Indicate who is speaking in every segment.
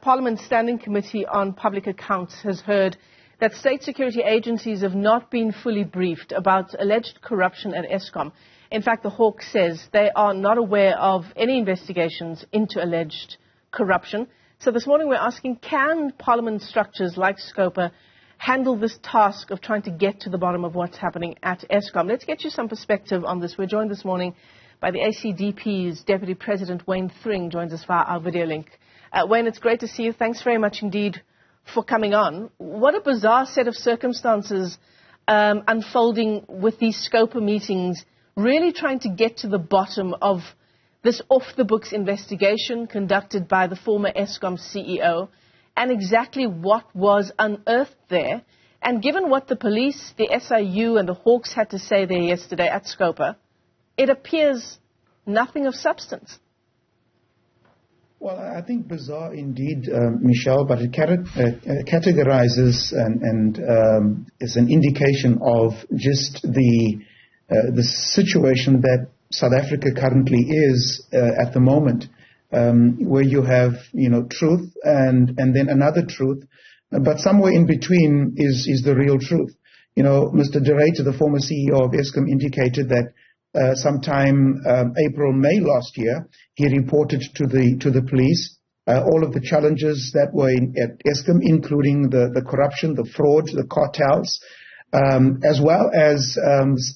Speaker 1: Parliament's Standing Committee on Public Accounts has heard that state security agencies have not been fully briefed about alleged corruption at Eskom. In fact, the Hawk says they are not aware of any investigations into alleged corruption. So this morning we're asking, can Parliament structures like SCOPA handle this task of trying to get to the bottom of what's happening at Eskom? Let's get you some perspective on this. We're joined this morning by the ACDP's Deputy President, Wayne Thring, joins us via our video link. Wayne, it's great to see you. Thanks very much indeed for coming on. What a bizarre set of circumstances unfolding with these SCOPA meetings, really trying to get to the bottom of this off-the-books investigation conducted by the former Eskom CEO and exactly what was unearthed there. And given what the police, the SIU and the Hawks had to say there yesterday at SCOPA, it appears nothing of substance.
Speaker 2: Well, I think bizarre indeed, Michelle, but it categorizes and is an indication of just the situation that South Africa currently is at the moment, where you have, truth and then another truth, but somewhere in between is the real truth. Mr. De Ruyter, the former CEO of Eskom, indicated that sometime April, May last year, he reported to the police all of the challenges that were at Eskom, including the corruption, the fraud, the cartels, as well as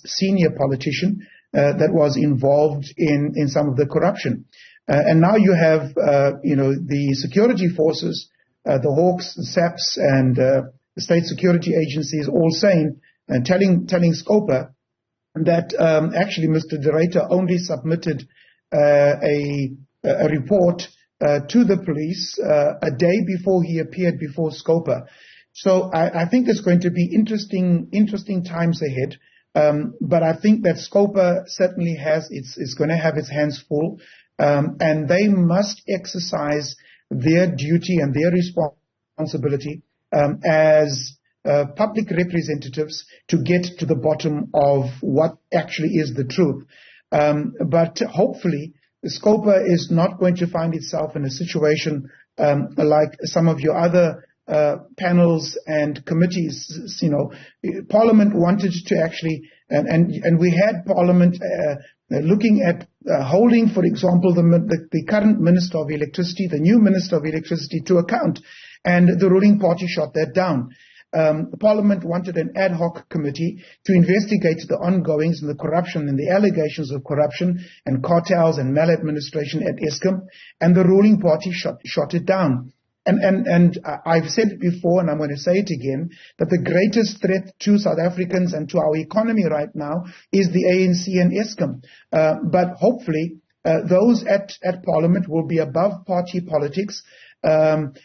Speaker 2: senior politician that was involved in some of the corruption. And now you have, the security forces, the Hawks, the SAPS, and the state security agencies all saying and telling SCOPA that actually Mr. De Ruyter only submitted a report to the police a day before he appeared before SCOPA. So I think it's going to be interesting times ahead. But I think that SCOPA certainly is going to have its hands full, and they must exercise their duty and their responsibility as public representatives to get to the bottom of what actually is the truth. But hopefully, SCOPA is not going to find itself in a situation like some of your other panels and committees. Parliament wanted to actually, and we had Parliament looking at holding, for example, the current Minister of Electricity, the new Minister of Electricity, to account, and the ruling party shot that down. Parliament wanted an ad hoc committee to investigate the ongoings and the corruption and the allegations of corruption and cartels and maladministration at Eskom, and the ruling party shot it down. And I've said it before, and I'm going to say it again, that the greatest threat to South Africans and to our economy right now is the ANC and Eskom. But hopefully, those at Parliament will be above party politics and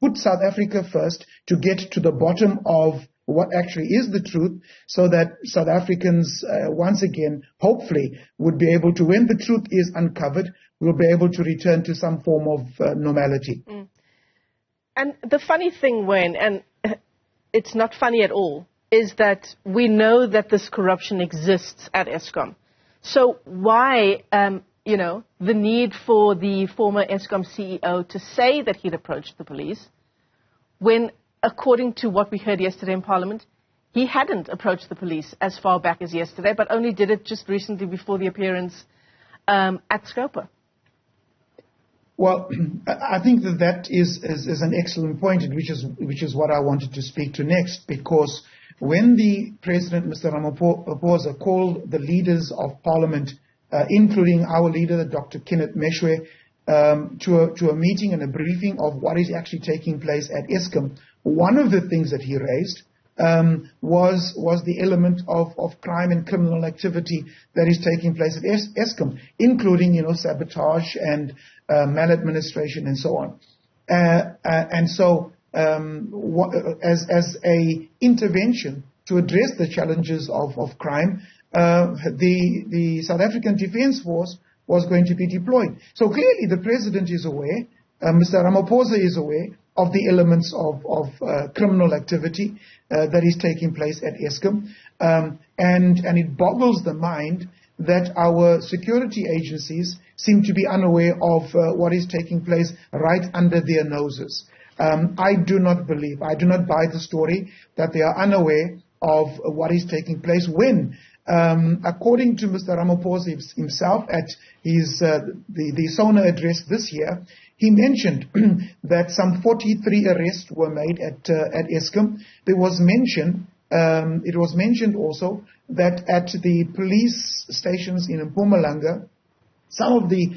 Speaker 2: put South Africa first to get to the bottom of what actually is the truth, so that South Africans, once again, hopefully, would be able to, when the truth is uncovered, we'll be able to return to some form of normality.
Speaker 1: And the funny thing, Wayne, and it's not funny at all, is that we know that this corruption exists at Eskom. So why, the need for the former Eskom CEO to say that he'd approached the police when, according to what we heard yesterday in Parliament, he hadn't approached the police as far back as yesterday, but only did it just recently before the appearance at SCOPA?
Speaker 2: Well, I think that is an excellent point, which is what I wanted to speak to next, because when the President, Mr. Ramaphosa, called the leaders of Parliament, including our leader, Dr. Kenneth Meshwe, to a meeting and a briefing of what is actually taking place at Eskom, one of the things that he raised was the element of crime and criminal activity that is taking place at Eskom, including, sabotage and maladministration and so on. And so, as a intervention to address the challenges of crime, the South African Defence Force was going to be deployed. So clearly the President is aware, Mr. Ramaphosa is aware of the elements of criminal activity that is taking place at Eskom. And it boggles the mind that our security agencies seem to be unaware of what is taking place right under their noses. I do not buy the story that they are unaware of what is taking place when, according to Mr. Ramaphosa himself at his the SONA address this year, he mentioned that some 43 arrests were made at Eskom. It was mentioned also that at the police stations in Mpumalanga, some of the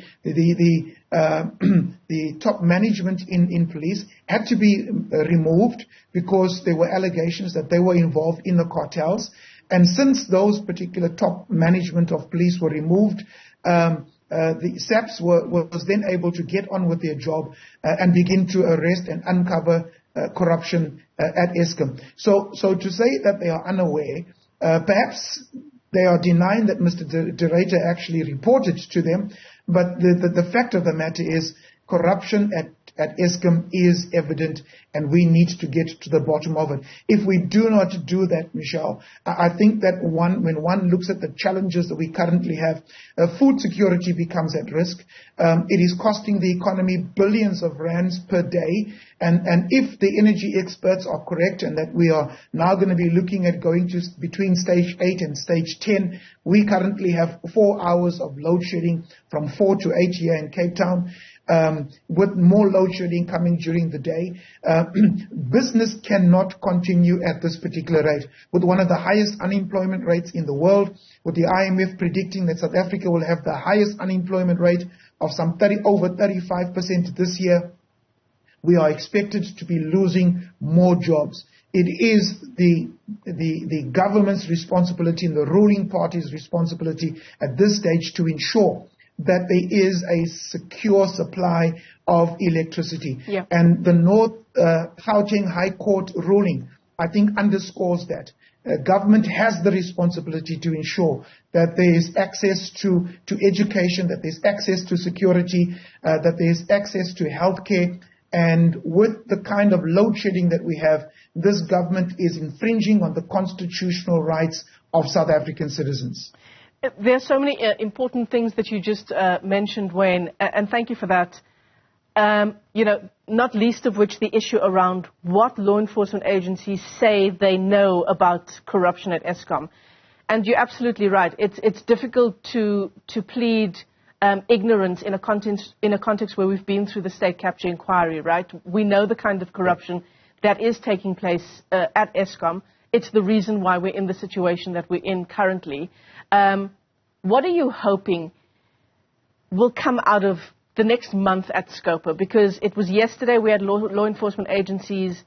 Speaker 2: top management in police had to be removed because there were allegations that they were involved in the cartels. And since those particular top management of police were removed, the SAPS was then able to get on with their job and begin to arrest and uncover corruption at Eskom. So to say that they are unaware, perhaps they are denying that Mr. De Ruyter actually reported to them, but the fact of the matter is corruption at Eskom is evident, and we need to get to the bottom of it. If we do not do that, Michelle, I think that when one looks at the challenges that we currently have, food security becomes at risk. It is costing the economy billions of rands per day, and if the energy experts are correct and that we are now going to be looking at going to between stage 8 and stage 10, we currently have 4 hours of load shedding from 4 to 8 here in Cape Town. With more load shedding coming during the day, business cannot continue at this particular rate. With one of the highest unemployment rates in the world, with the IMF predicting that South Africa will have the highest unemployment rate of some over 35% this year, we are expected to be losing more jobs. It is the government's responsibility and the ruling party's responsibility at this stage to ensure that there is a secure supply of electricity. Yeah. And the North Gauteng High Court ruling, I think, underscores that. Government has the responsibility to ensure that there is access to education, that there is access to security, that there is access to healthcare. And with the kind of load shedding that we have, this government is infringing on the constitutional rights of South African citizens.
Speaker 1: There are so many important things that you just mentioned, Wayne, and thank you for that. Not least of which the issue around what law enforcement agencies say they know about corruption at Eskom. And you're absolutely right. It's difficult to plead ignorance in a context where we've been through the state capture inquiry, right? We know the kind of corruption that is taking place at Eskom. It's the reason why we're in the situation that we're in currently. What are you hoping will come out of the next month at SCOPA? Because it was yesterday we had law enforcement agencies.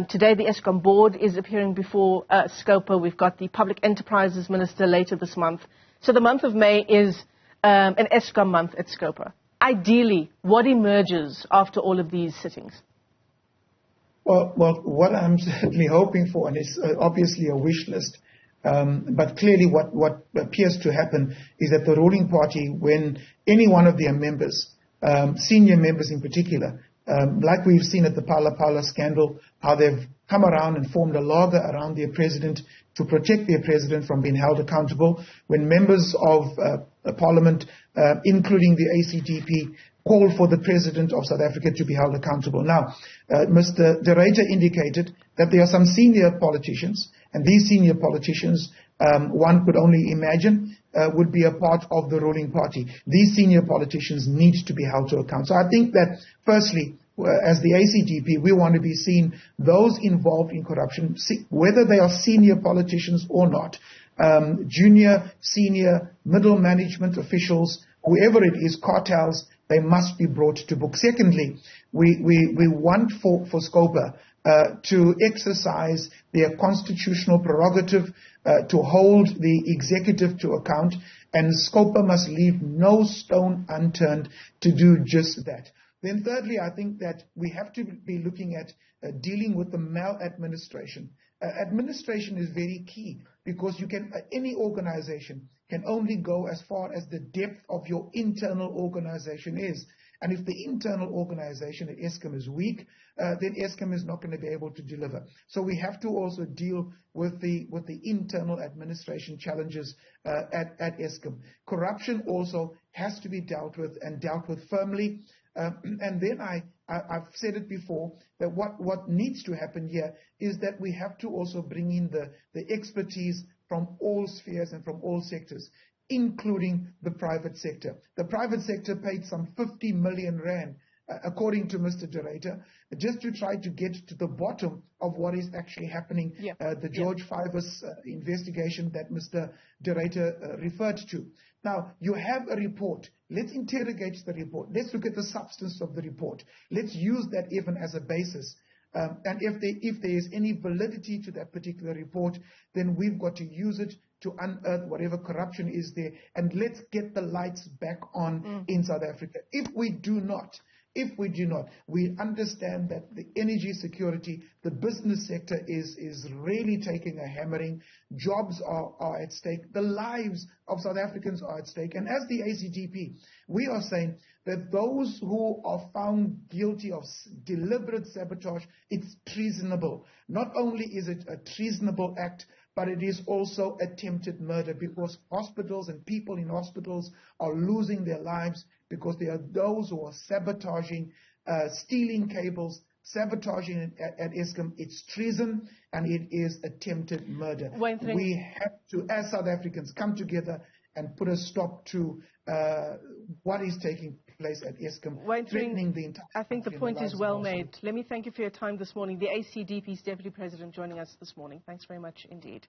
Speaker 1: Today the Eskom board is appearing before SCOPA. We've got the Public Enterprises Minister later this month. So the month of May is an Eskom month at SCOPA. Ideally, what emerges after all of these sittings?
Speaker 2: Well, what I'm certainly hoping for, and it's obviously a wish list, but clearly what appears to happen is that the ruling party, when any one of their members, senior members in particular, like we've seen at the Pala scandal, how they've come around and formed a logger around their president to protect their president from being held accountable, when members of parliament, including the ACDP, call for the president of South Africa to be held accountable. Now, Mr. De Ruyter indicated that there are some senior politicians, and these senior politicians, one could only imagine, would be a part of the ruling party. These senior politicians need to be held to account. So I think that, firstly, as the ACDP, we want to be seeing those involved in corruption, whether they are senior politicians or not, junior, senior, middle management officials, whoever it is, cartels, they must be brought to book. Secondly, we want for SCOPA to exercise their constitutional prerogative to hold the executive to account, and SCOPA must leave no stone unturned to do just that. Then thirdly, I think that we have to be looking at dealing with the maladministration. Administration is very key, because any organization can only go as far as the depth of your internal organization is. And if the internal organization at Eskom is weak, then Eskom is not going to be able to deliver. So we have to also deal with the internal administration challenges at Eskom. Corruption also has to be dealt with, and dealt with firmly. And then I've said it before, that what needs to happen here is that we have to also bring in the expertise from all spheres and from all sectors, including the private sector. The private sector paid some 50 million rand, according to Mr. Director, just to try to get to the bottom of what is actually happening, the George Fivers investigation that Mr. Director referred to. Now, you have a report. Let's interrogate the report. Let's look at the substance of the report. Let's use that even as a basis. And if there is any validity to that particular report, then we've got to use it to unearth whatever corruption is there, and let's get the lights back on in South Africa. If we do not, we understand that the energy security, the business sector is really taking a hammering. Jobs are at stake. The lives of South Africans are at stake. And as the ACDP, we are saying that those who are found guilty of deliberate sabotage, it's treasonable. Not only is it a treasonable act, but it is also attempted murder, because hospitals and people in hospitals are losing their lives because there are those who are sabotaging, stealing cables, sabotaging at Eskom. It's treason and it is attempted murder. We have to, as South Africans, come together and put a stop to what is taking place at Eskom, threatening the entire.
Speaker 1: I think the point is well made. Let me thank you for your time this morning. The ACDP's Deputy President joining us this morning. Thanks very much indeed.